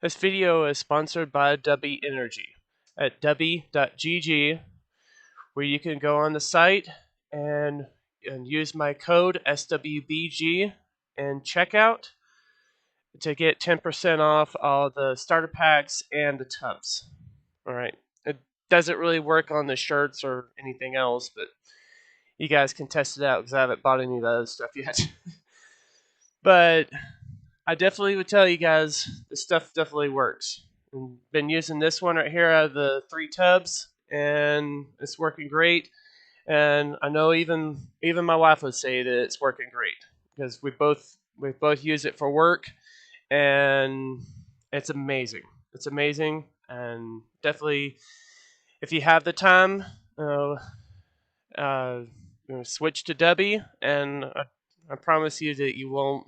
This video is sponsored by W Energy at w.gg, where you can go on the site and use my code SWBG in checkout to get 10% off all the starter packs and the tubs. Alright, it doesn't really work on the shirts or anything else, but you guys can test it out because I haven't bought any of that other stuff yet. But I definitely would tell you guys this stuff definitely works. I've been using this one right here out of the 3 tubs, and it's working great. And I know even my wife would say that it's working great because we both use it for work, and it's amazing. It's amazing, and definitely, if you have the time, switch to W, and I promise you that you won't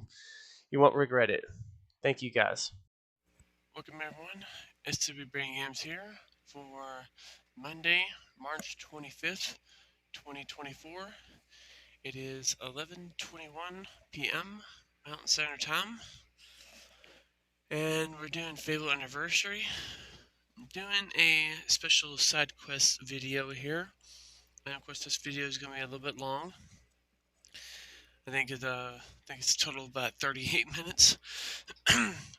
regret it. Thank you, guys. Welcome everyone, SWBrainGames here for Monday, March 25th, 2024. It is 11:21 p.m. Mountain Standard Time, and we're doing Fable Anniversary. I'm doing a special side quest video here, and of course this video is going to be a little bit long. I think it's a total of about 38 minutes.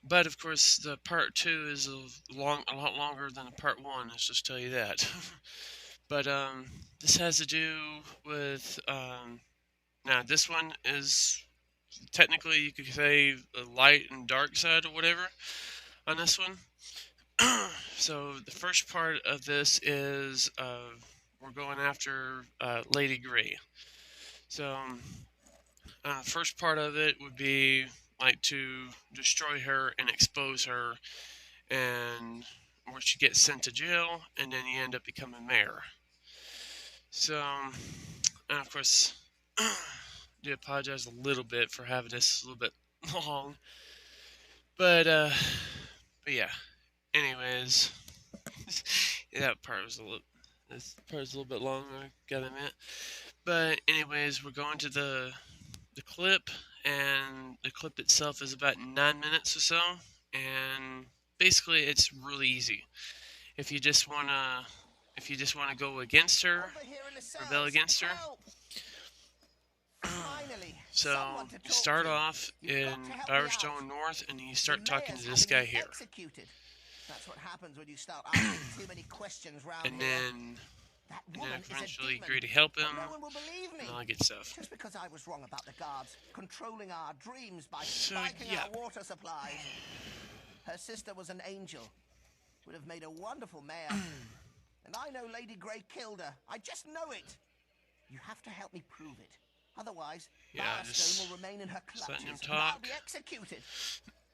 But of course the part 2 is a lot longer than the part 1, let's just tell you that. But this has to do with now this one is technically, you could say, the light and dark side or whatever on this one. So the first part of this is we're going after Lady Grey. So first part of it would be like to destroy her and expose her, and where she gets sent to jail, and then you end up becoming mayor. So, and of course, I do apologize a little bit for having this a little bit long, but yeah. Anyways, that part was this part was a little bit long, I gotta admit. But anyways, we're going to the clip, and the clip itself is about 9 minutes or so, and basically it's really easy. If you just wanna go against her, rebel against her. So you start off in Bowerstone North, and you start talking to this guy here. That's what happens when you start asking too many questions round and then eventually agree to help him, and all that good stuff. Just because I was wrong about the guards controlling our dreams by spiking our water supply. Her sister was an angel. Would have made a wonderful mayor. And I know Lady Grey killed her. I just know it. You have to help me prove it. Otherwise, Bowerstone will remain in her clutches and I'll be executed.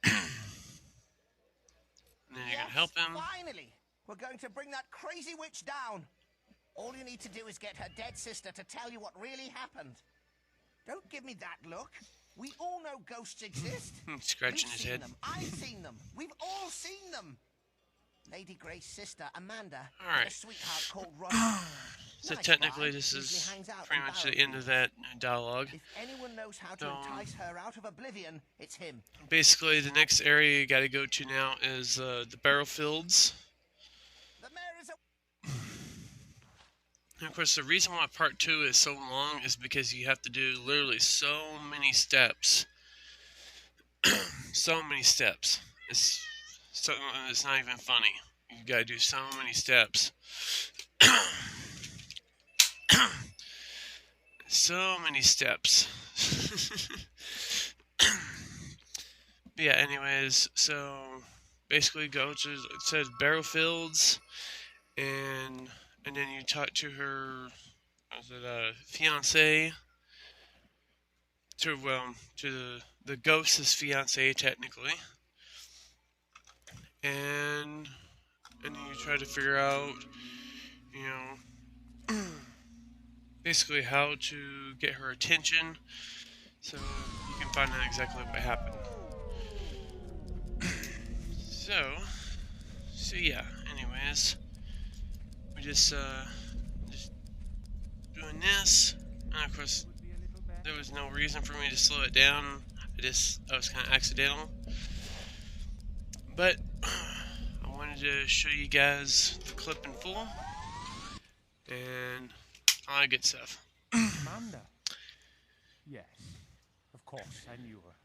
And then you're going to help him. Finally! We're going to bring that crazy witch down. All you need to do is get her dead sister to tell you what really happened. Don't give me that look. We all know ghosts exist. Scratching his head. I've seen them. We've all seen them. Lady Grey's sister, Amanda, had a sweetheart called Ron. So technically this is pretty much the end of that dialogue. If anyone knows how to entice her out of oblivion, it's him. Basically, the next area you got to go to now is the barrel fields. And of course, the reason why part 2 is so long is because you have to do literally so many steps. So many steps. It's not even funny. You gotta do so many steps. So many steps. Yeah, anyways, so basically go to, it says barrel fields, and then you talk to her, fiance, to the ghost's fiance technically, and then you try to figure out, basically how to get her attention, so you can find out exactly what happened. So yeah, anyways, we just doing this, and of course there was no reason for me to slow it down. I was kind of accidental. But I wanted to show you guys the clip in full and all that good stuff. Amanda? Yes, of course, I knew her.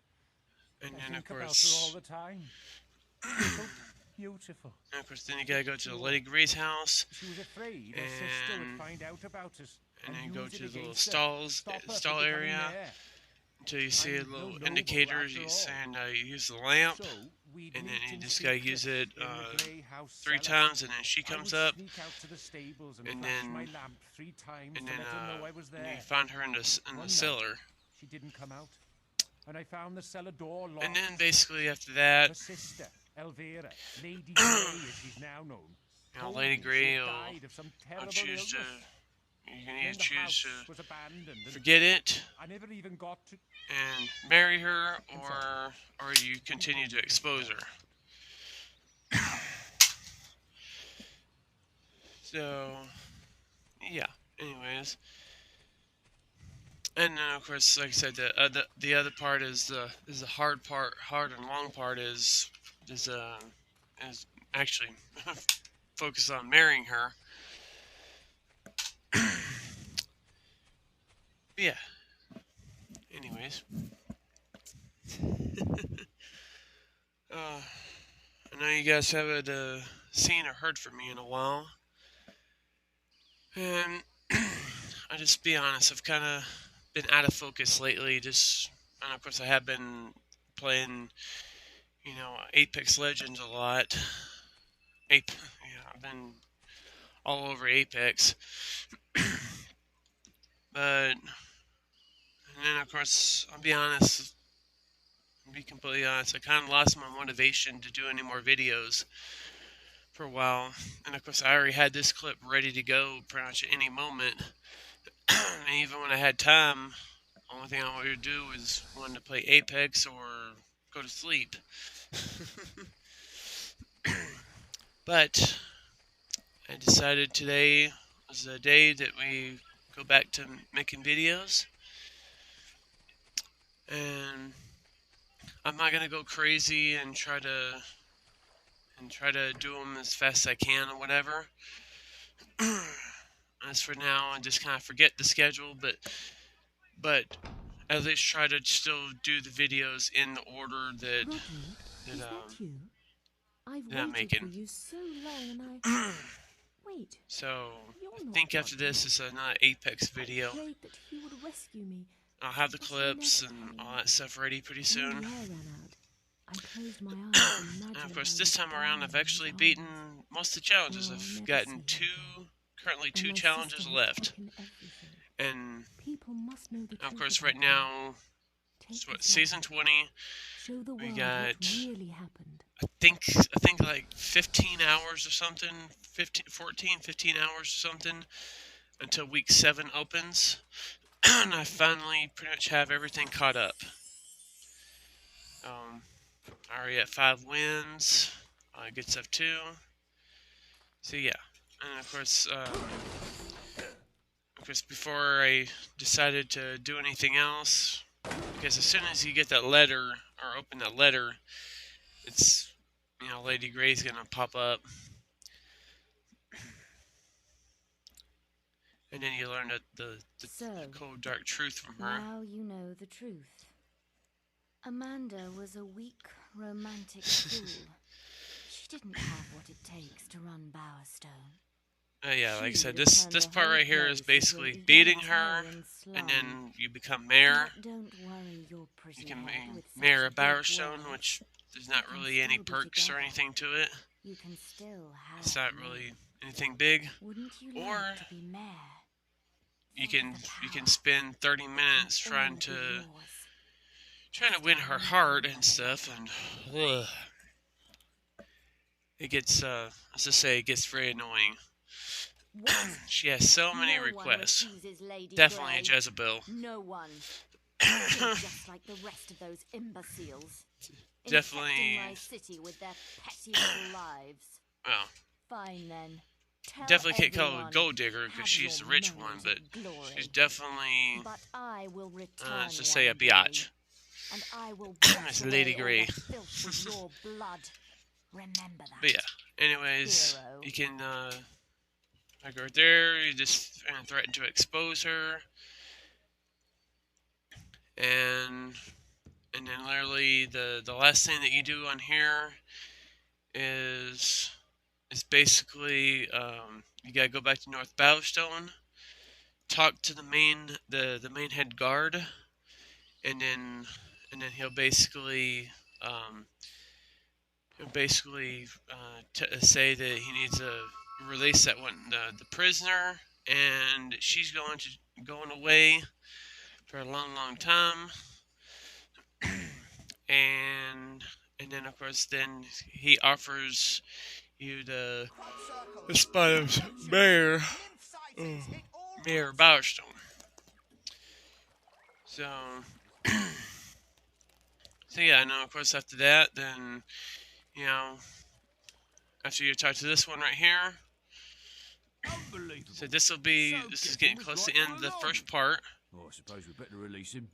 And I then of think about her all course, the time. So beautiful. and of course, then you gotta go to Lady Gray's house. She was afraid her sister would find out about us. And then use go it to the little against her. stall Stop her area becoming mayor. until you see a I'm little no indicator. noble You after saying you use the lamp, So we'd and then meet you in just gotta use secret it in the Grey House 3 cellar. times, and then she I comes would up, sneak out to the stables and and flash then my lamp 3 times and to then let her know I was there. you find her in the One night, cellar, she didn't come out, and I found the cellar door locked. and then basically after that, Her sister, Elvira, Lady Grey as she's now known, you know, told Lady me she Grey had will died of some terrible choose to. illness. You're Then gonna the either choose house to was abandoned, and forget it I never even got to. and marry her, or you continue to expose her. So, yeah. Anyways, and then of course, like I said, the other part is the hard part. Hard and long part is actually focus on marrying her. Yeah. Anyways. I know you guys haven't seen or heard from me in a while. And I'll just be honest, I've kind of been out of focus lately. And of course I have been playing, Apex Legends a lot. I've been all over Apex. And then of course, I'll be completely honest, I kind of lost my motivation to do any more videos for a while. And of course, I already had this clip ready to go pretty much at any moment. And even when I had time, the only thing I wanted to do was wanted to play Apex or go to sleep. But I decided today was the day that we go back to making videos. And I'm not gonna go crazy and try to do them as fast as I can or whatever. As for now, I just kind of forget the schedule, but at least try to still do the videos in the order that I'm making. For you so long, and I... Wait. So I think after this is another Apex video. That he would rescue me. I'll have the clips and all that stuff ready pretty soon. I closed my eyes and And of course, this time around, I've actually beaten most of the challenges. I've gotten currently two challenges left. And of course, right now, it's what, season 20. We got, I think like 15 hours or something, 15 hours or something until week 7 opens. And I finally pretty much have everything caught up. I already at 5 wins, good stuff too. So yeah, and of course, before I decided to do anything else, because as soon as you get that letter or open that letter, it's Lady Gray's gonna pop up, and then you learn the cold dark truth from her. Now you know the truth. Amanda was a weak, romantic fool. She didn't have what it takes to run Bowerstone. Yeah, like I said, this part right here is basically beating her, and then you become mayor. Don't worry, you're You can be mayor of Bowerstone, which there's not really any perks or anything to it. You can still have It's not really anything big. Wouldn't you Or like to be mayor? you can spend 30 minutes trying to win her heart and stuff, and it gets let's just say it gets very annoying. She has so many requests. Definitely a Jezebel. No one. Just like the rest of those imbeciles. Definitely. My city with their petty little lives. Well, fine then. Definitely can't call her a gold digger because she's the rich one, but she's definitely, But I will return let's just say a biatch. and I will It's Lady Grey. your blood. Remember that. But yeah, anyways, Hero. you can, like right there, you just threaten to expose her. And then literally the last thing that you do on here is basically, you gotta go back to North Bowstone, talk to the main head guard, and then he'll basically say that he needs to release that one the prisoner, and she's going away for a long time, and then of course then he offers you the spot of Mayor Bowstone. So so yeah, and then of course after that, then you know, after you talk to this one right here, so this is getting close to the end of the first part. Oh, I suppose we better release him.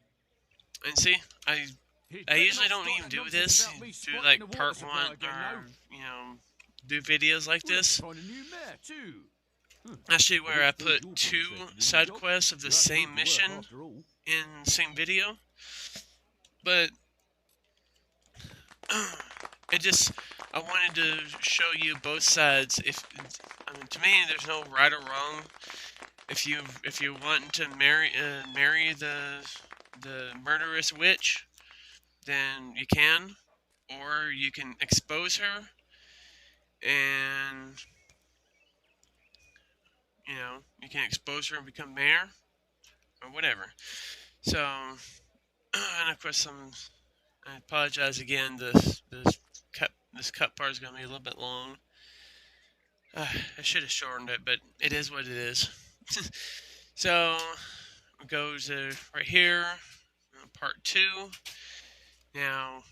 And see, I usually don't even do this, do like part 1 or, you know, do videos like this. Actually, where I put 2 side quests of the same mission in the same video. But I wanted to show you both sides. To me, there's no right or wrong. If you want to marry the murderous witch, then you can, or you can expose her, and you know, you can expose her and become mayor, or whatever. So, and of course, I apologize again. This cut part is gonna be a little bit long. I should have shortened it, but it is what it is. So, we go to right here, part 2. Now,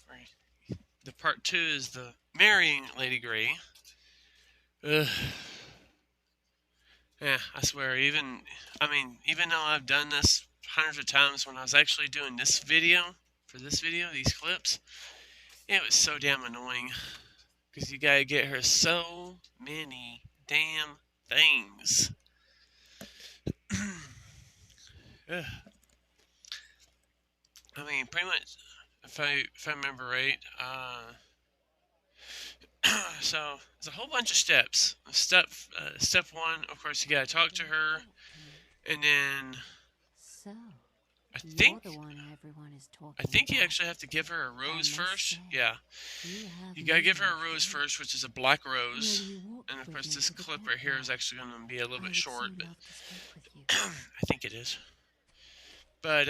the part 2 is the marrying Lady Grey. Ugh. Yeah, I swear, even though I've done this hundreds of times, when I was actually doing this video, these clips, it was so damn annoying. Because you gotta get her so many damn things. Ugh. I mean, pretty much, if I remember right, so there's a whole bunch of steps. Step 1, of course, you gotta talk to her, and then So, I think you're the one everyone is talking you about. actually have to give her a rose must first. say, Yeah, you gotta give her a rose first, which is a black rose. Will you walk And of with course, me this to the clip right here is courtyard? actually gonna be a little I bit would short, so but love to speak with you. I think it is. But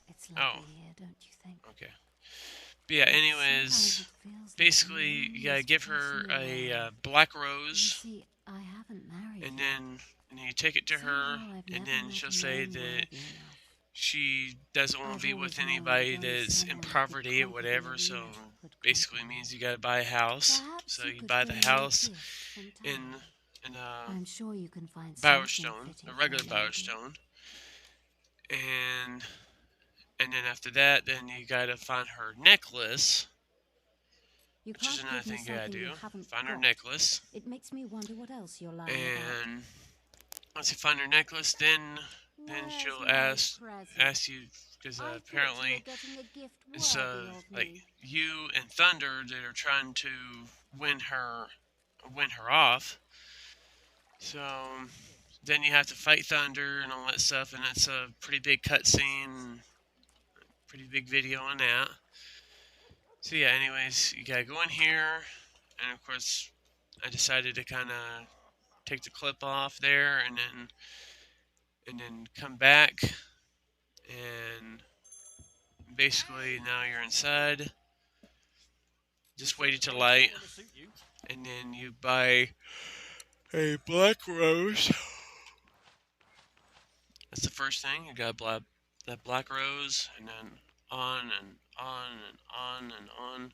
It's lovely oh, here, don't you think? okay. But yeah, Sometimes anyways, it feels like basically I'm you gotta always give her passing a around. black You rose, see, I haven't married and yet. then you take it to her, Somehow I've and never then met she'll a say man that worthy enough. she doesn't want I've to be always with known anybody that only that's in someone who could poverty or conquer whatever, the so arena could basically conquer means me. you gotta buy a house. Perhaps So you you could buy the bring me a house gift from in town. I'm sure you can find Bowerstone, something the fitting regular for a lady. Bowerstone, and then after that, then you gotta find her necklace, You which is can't another give me thing you gotta something do. you haven't Find her got. necklace, It makes me wonder what else you're lying about. and once you find her necklace, then Where's she'll my ask present? you, because I thought you apparently were getting a gift it's worthy of like me. you and Thunder that are trying to win her off. So then you have to fight Thunder and all that stuff, and it's a pretty big cutscene, pretty big video on that. So yeah, anyways, you gotta go in here, and of course, I decided to kind of take the clip off there, and then come back, and basically now you're inside. Just wait till light, and then you buy a black rose. That's the first thing. You gotta buy that black rose, and then on and on and on and on.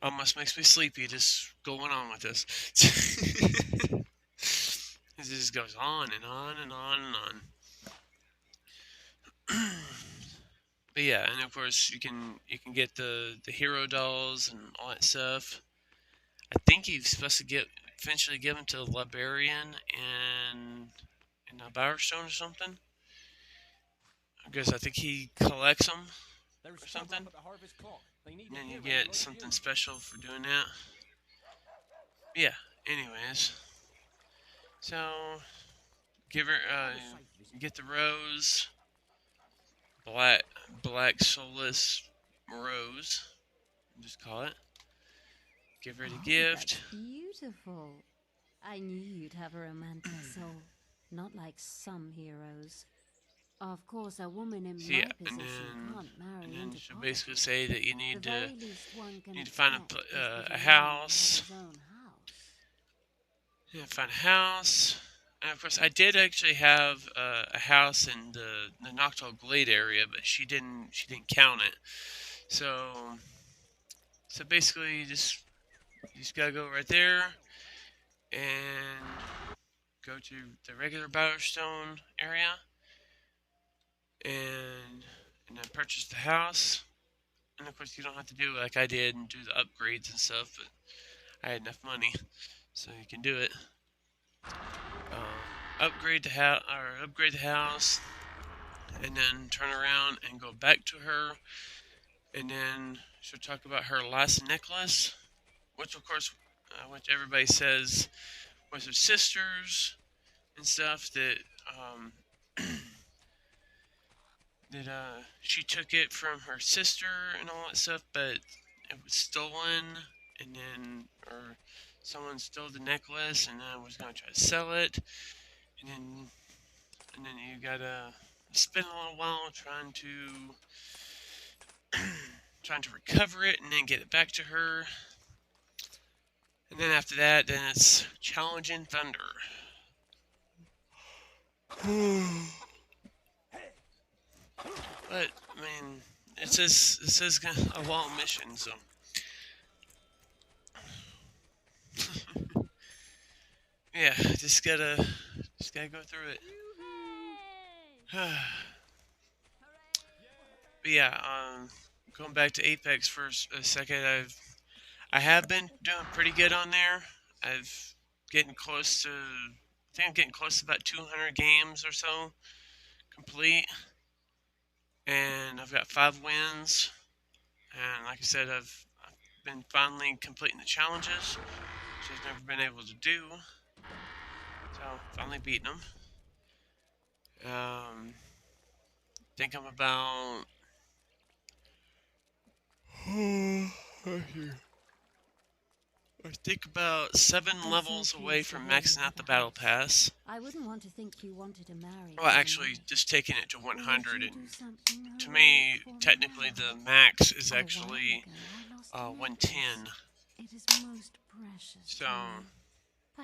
Almost makes me sleepy just going on with this. It just goes on and on and on and on. But yeah, and of course you can get the hero dolls and all that stuff. I think you're supposed to eventually give them to the librarian in Bowerstone or something. Because I think he collects them or something. And then you get something special for doing that. Yeah. Anyways, so give her get the rose, black soulless rose. Just call it. Give her the gift. That's beautiful. I knew you'd have a romantic soul, not like some heroes. Of course, a woman in my position can't marry and then into she'll poverty. basically say that you need The to very least one can find expect is a that a house. man has his own house. Yeah, find a house. And of course, I did actually have a house in the Nocturnal Glade area, but she didn't count it. So basically, you just gotta go right there and go to the regular Bowerstone area and then purchase the house. And of course, you don't have to do it like I did and do the upgrades and stuff, but I had enough money, so you can do it. Upgrade the house, and then turn around and go back to her, and then she'll talk about her last necklace, which of course, which everybody says was her sister's and stuff. That she took it from her sister and all that stuff, but it was stolen, and then someone stole the necklace, and then was gonna try to sell it, and then you gotta spend a little while trying to recover it, and then get it back to her, and then after that, then it's challenging Thunder. But I mean, it says a long mission, so. Yeah, just gotta go through it. But yeah, going back to Apex for a second, I have been doing pretty good on there. I think I'm getting close to about 200 games or so complete, and I've got 5 wins. And like I said, I've been finally completing the challenges, which I've never been able to do. So finally beating them. Think I'm about I think about 7 levels away from maxing out the battle pass. I wouldn't want to think you wanted to marry. Well, actually, just taking it to 100, and to me, technically, the max is actually 110. It is most precious. So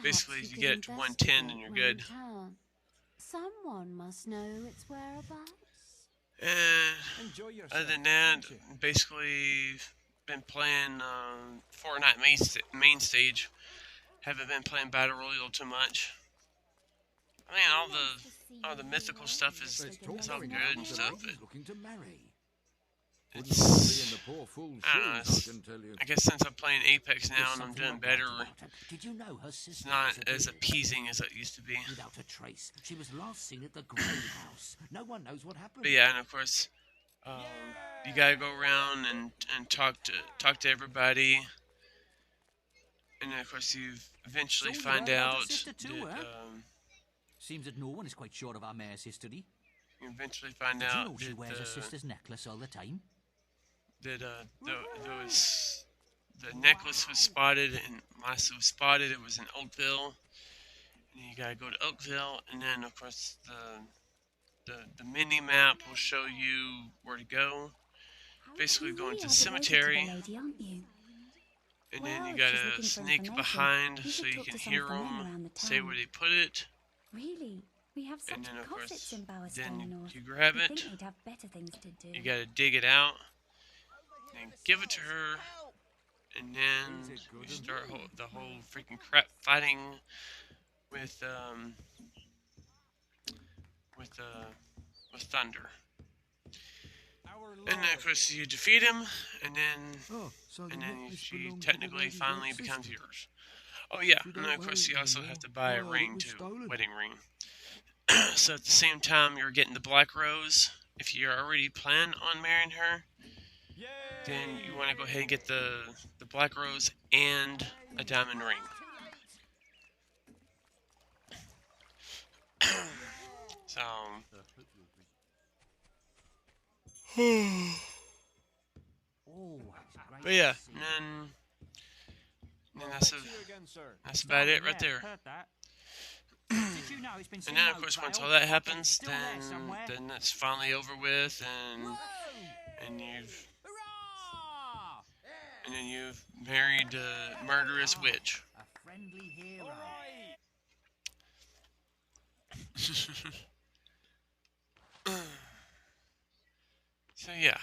basically, you get it to 110, and you're good. Someone must know its whereabouts. Other than that, basically been playing Fortnite main stage. Haven't been playing Battle Royale too much. I mean, all the mythical stuff is all good and stuff, but it's, I don't know, I guess since I'm playing Apex now and I'm doing better, it's not as appeasing as it used to be. Without a trace, she was last seen at the Grey House. No one knows what happened. But yeah, and of course, you gotta go around and talk to everybody, and then of course you eventually find out that seems that no one is quite sure of our mayor's history. You eventually find Did you out know she wears her sister's necklace all the time? That the necklace was spotted, and last it was spotted, it was in Oakville. And you gotta go to Oakville, and then of course the mini map will show you where to go. Basically, go into the cemetery, and then you gotta sneak behind so you can hear them say where they put it. Really? We have such And then of course, gossips in Bowerstone then North. you grab You'd it. think they'd have better things to do. You gotta dig it out, and give it to her, and then you start the whole freaking crap fighting with And then of course you defeat him, and then she technically finally becomes yours. Oh yeah, and then of course you also have to buy a ring too, wedding ring. So at the same time you're getting the Black Rose. If you already plan on marrying her, then you want to go ahead and get the Black Rose and a diamond ring. So, but yeah, and then that's about it right there. And then of course once all that happens, then it's finally over with, and you've married a murderous witch. A friendly hero. So yeah.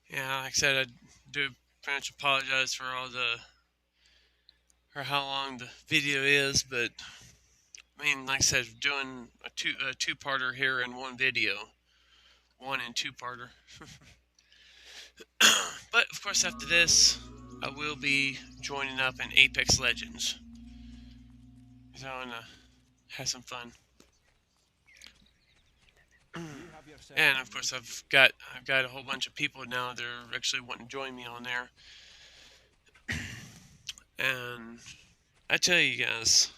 Yeah, like I said, I do pretty much apologize for how long the video is, but I mean, like I said, doing a two-parter here in one video, 1 and 2-parter. But of course, after this, I will be joining up in Apex Legends, so I wanna have some fun. And of course, I've got a whole bunch of people now that are actually wanting to join me on there. And I tell you guys,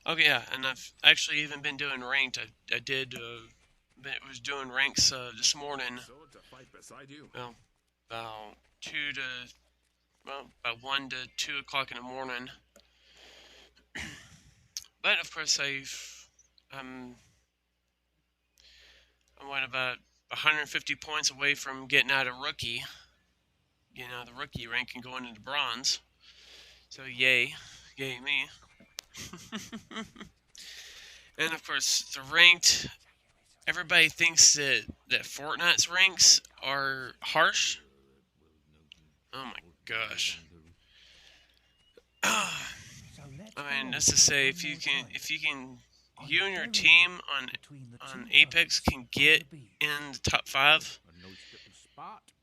okay, yeah, and I've actually even been doing ranked. I was doing ranks this morning. Well, about 1 to 2 o'clock in the morning. But of course, I'm about 150 points away from getting out of rookie, the rookie rank and going into bronze. So yay me. And of course, the ranked. Everybody thinks that Fortnite's ranks are harsh. Oh my gosh. I mean, that's to say, if you can, you and your team on Apex can get in the top 5,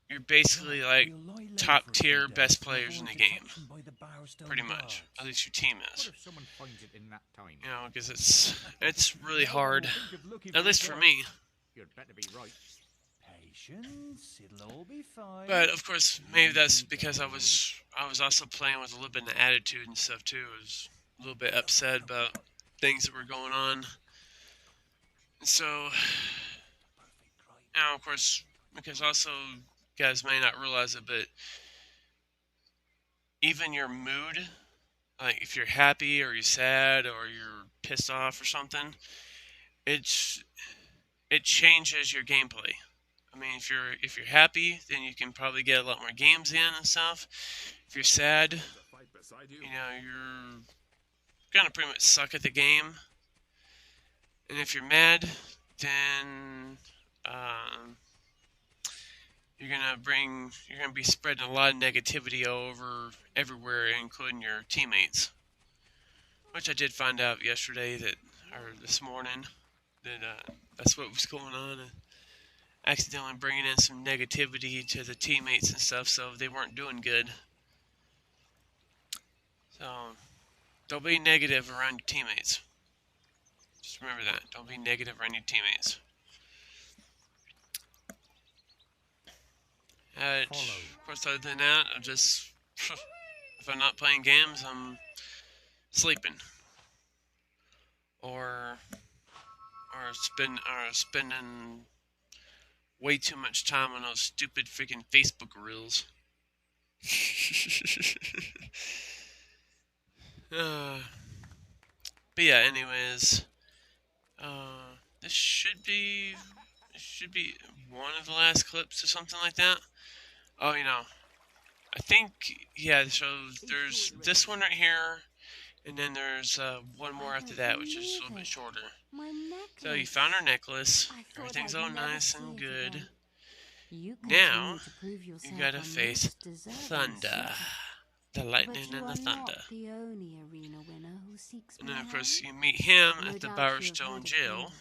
you're basically like top tier best players in the game. Pretty much. At least your team is. Because it's really hard. At least for me. But of course, maybe that's because I was also playing with a little bit of attitude and stuff too. I was a little bit upset about things that were going on. And so, now of course, because also, you guys may not realize it, but even your mood, like if you're happy or you're sad or you're pissed off or something, it changes your gameplay. I mean, if you're happy, then you can probably get a lot more games in and stuff. If you're sad, you're gonna pretty much suck at the game. And if you're mad, then you're gonna be spreading a lot of negativity everywhere, including your teammates. Which I did find out this morning, that that's what was going on. And accidentally bringing in some negativity to the teammates and stuff, so they weren't doing good. So, don't be negative around your teammates. Just remember that. Don't be negative around your teammates. Of course, other than that, if I'm not playing games, I'm sleeping. Or spending way too much time on those stupid freaking Facebook reels. But yeah, anyways, this should be one of the last clips or something like that. Oh, I think, yeah, so there's this one right here, and then there's one more after that, which is a little bit shorter. So you found our necklace, everything's all nice and good. Now, you gotta face Thunder. the lightning But you and the are thunder. not the only arena winner who seeks And my then, of course, hand. you meet him No at the doubt you have Bowerstone heard of jail. Fable.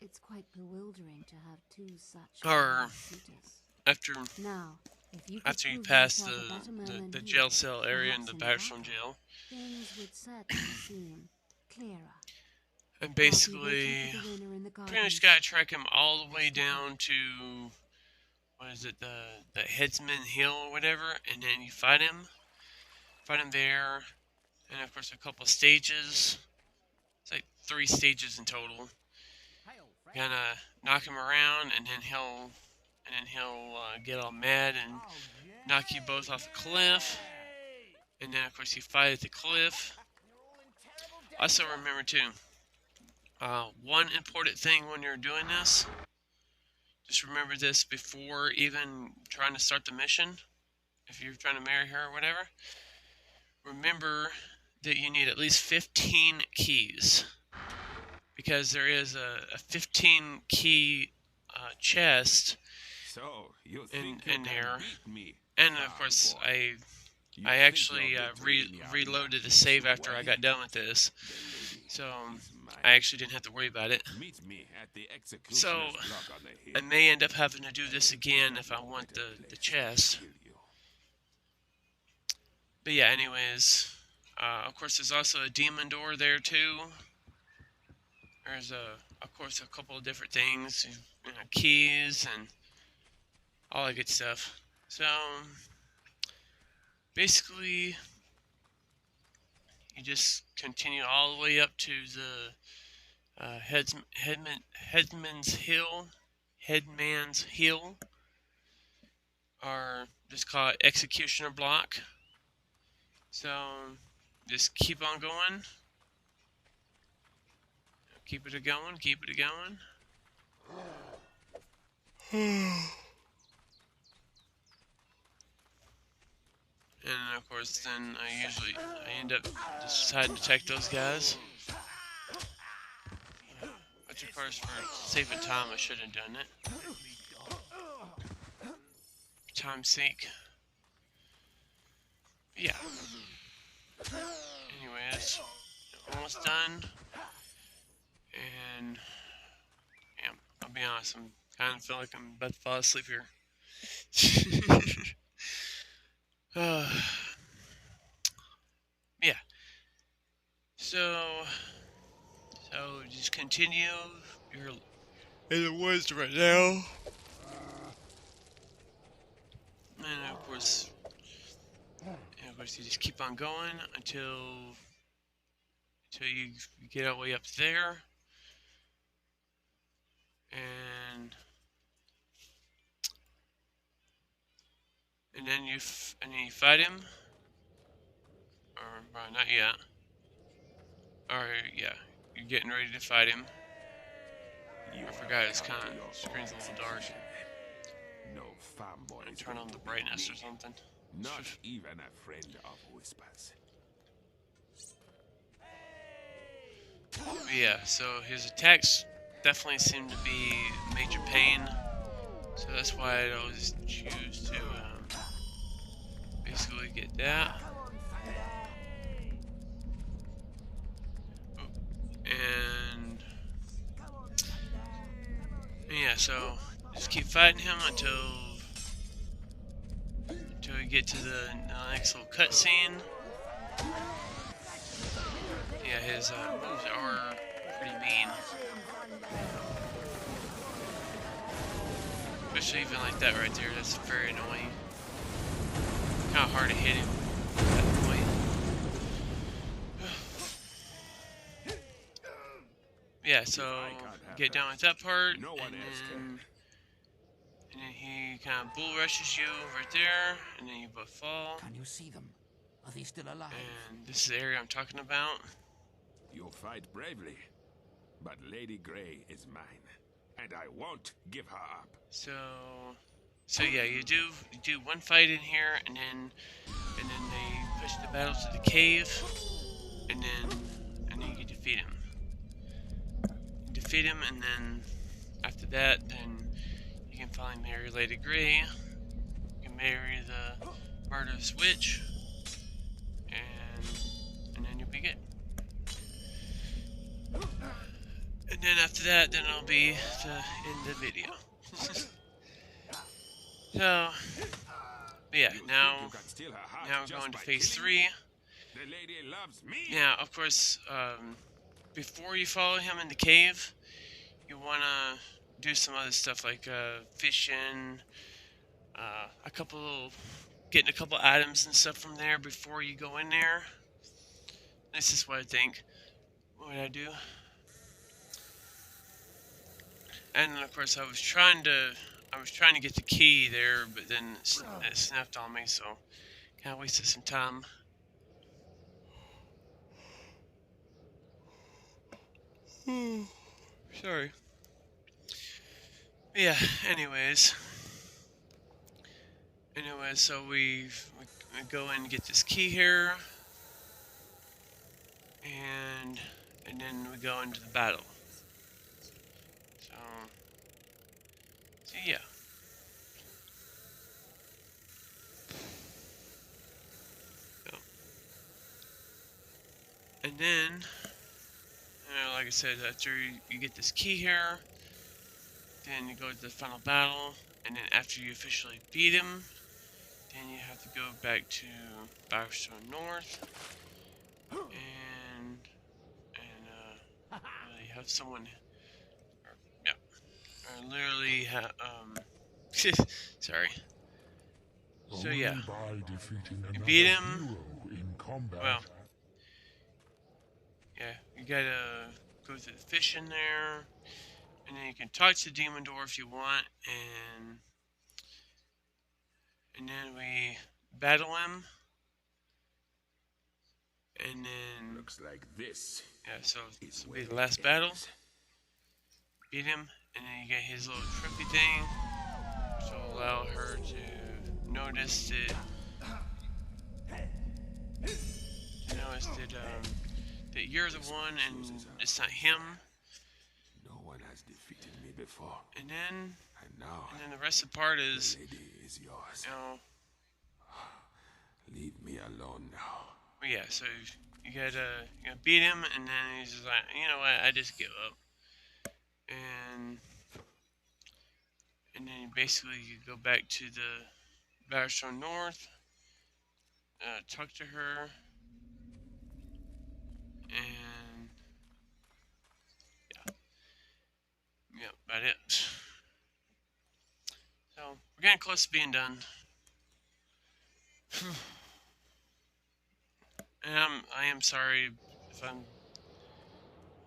It's quite bewildering to have two such Or fine suitors. after Now, if you could after you prove pass yourself a better man the than jail he, cell area in perhaps the in Bowerstone battle, jail. things would certainly seem clearer. And I'll be basically, waiting for the winner in the pretty much gardens. gotta track him all the way down to, what is it, the Headsman Hill or whatever, and then you fight him there, and of course a couple stages. It's like 3 stages in total. Gonna knock him around, and then he'll get all mad and knock you both off a cliff. And then of course you fight at the cliff. Also remember too, one important thing when you're doing this, just remember this before even trying to start the mission. If you're trying to marry her or whatever, remember that you need at least 15 keys. Because there is a 15 key chest in there. And of course, I actually reloaded the save after I got done with this. So I actually didn't have to worry about it. So I may end up having to do this again if I want the chest. But yeah, anyways, of course there's also a demon door there too. There's of course a couple of different things, you know, keys and all that good stuff. So basically, you just continue all the way up to the Headman's Hill, or just call it Executioner Block. So just keep on going. Keep it going, keep it going. And of course then I end up deciding to attack those guys. Which of course for saving time I should have done it. For time's sake. Yeah. Anyways, almost done. And yeah, I'll be honest, I'm kind of feel like I'm about to fall asleep here. Yeah. So just continue. You're in the woods right now. And of course you just keep on going until you get all the way up there. And then you fight him, or not yet. Or yeah, you're getting ready to fight him. I forgot his screen's a little dark. No fanboys. Turn on the brightness or something. Not even a friend of whispers. But yeah, so his attacks definitely seem to be major pain. So that's why I'd always choose to basically get that. And yeah, so just keep fighting him until we get to the next little cutscene. Yeah, his moves are pretty mean. Especially even like that right there, that's very annoying. Kind of hard to hit him at that point. Yeah, so get down with that part, and then he kind of bull rushes you right there, and then you both fall. Can you see them? Are they still alive? And this is the area I'm talking about. You'll fight bravely, but Lady Grey is mine, and I won't give her up. So yeah, you do one fight in here, and then they push the battle to the cave, and then you can defeat him. Defeat him, and then after that, then you can finally marry Lady Grey. You can marry the murderous witch, and then you'll be good. And then after that, then it'll be to end the video. So, yeah, now we're going to phase 3. The lady loves me. Now, of course, before you follow him in the cave, you want to do some other stuff like fishing, getting a couple items and stuff from there before you go in there. This is what I think. What would I do? And then, of course, I was trying to get the key there, but then it snapped on me, so kind of wasted some time. Sorry. But yeah. Anyways, so we go in and get this key here, and then we go into the battle. So yeah. And then, like I said, after you get this key here, then you go to the final battle, and then after you officially beat him, then you have to go back to Bowerstone North, and you have someone, or literally sorry. So yeah, you beat him. Well, yeah, you gotta go through the fish in there, and then you can talk to the demon door if you want, and then we battle him, and then looks like this. Yeah, so this will be the last battle. Beat him, and then you get his little trophy thing, which will allow her to notice that you're the one and it's not him. No one has defeated me before. And then the rest of the part is, lady is yours. you know, Leave me alone now. well, yeah, so you gotta beat him, and then he's just like, you know what, I just give up. And then basically you go back to the Bowerstone North, talk to her, and yeah, about it. So we're getting close to being done. And I am sorry if I'm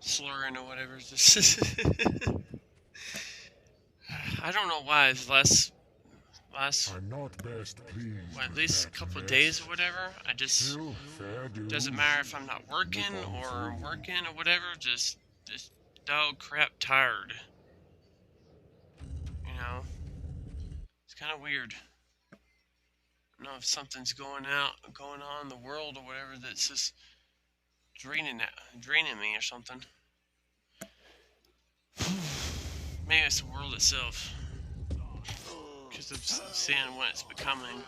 slurring or whatever. I don't know why. It's last I'm not best pleased at least a couple of days or whatever. I just doesn't matter if I'm not working or working or whatever. Just dog crap tired. You know, it's kind of weird. I don't know if something's going on in the world or whatever that's just draining me or something. Maybe it's the world itself, because of seeing what it's becoming.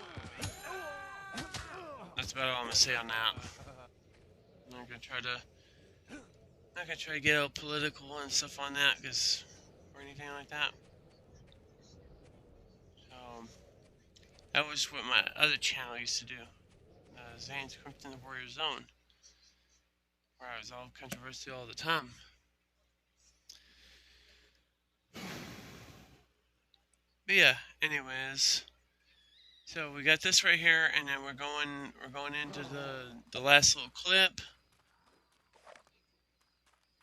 That's about all I'm gonna say on that. I'm not gonna try to get all political and stuff on that, or anything like that. So that was what my other channel used to do, Zane's Crypt in the Warrior Zone, where I was all controversial all the time. But yeah, anyways, so we got this right here, and then we're going into the last little clip.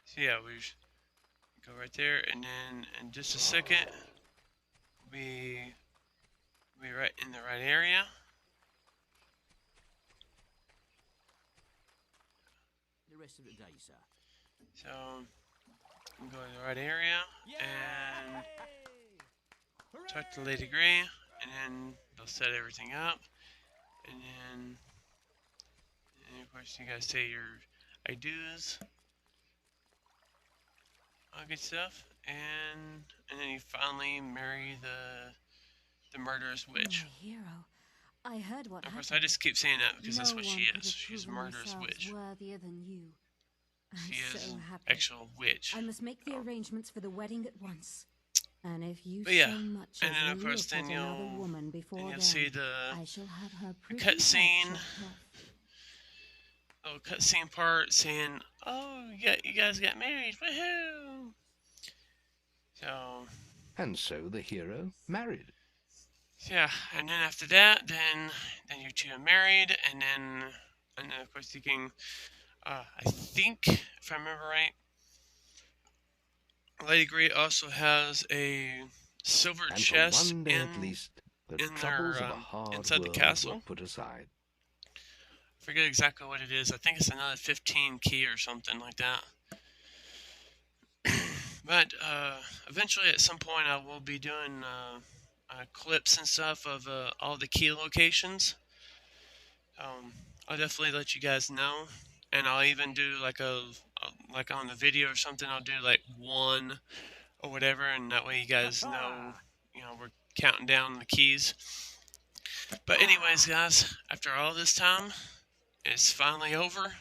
So yeah, we go right there, and then in just a second, we right in the right area. The rest of the day, sir. So we go to the right area and talk to Lady Grey, and then they'll set everything up, and then of course you guys say your I do's, all good stuff, and then you finally marry the murderous witch. My hero, I heard what Of course, happened. I just keep saying that because that's No what one she could is. have She's a proven murderous themselves witch. worthier than you. I'm She is so an happy. actual witch. I must make the arrangements for the wedding at once. And if you But yeah, so much and as then of look course at then another you'll woman before then, see the I shall have her pretty cutscene. head chopped off. Oh, cutscene part saying, "Oh, you guys got married, woohoo!" So. And so the hero married. Yeah, and then after that, then you two are married, and then of course you can, I think if I remember right, Lady Grey also has a silver And chest for one day at least, the troubles of a hard inside the world castle. were put aside. I forget exactly what it is. I think it's another 15 key or something like that. But eventually, at some point, I will be doing clips and stuff of all the key locations. I'll definitely let you guys know, and I'll even do like like on the video or something. I'll do like one or whatever, and that way you guys know, we're counting down the keys. But anyways, guys, after all this time, it's finally over.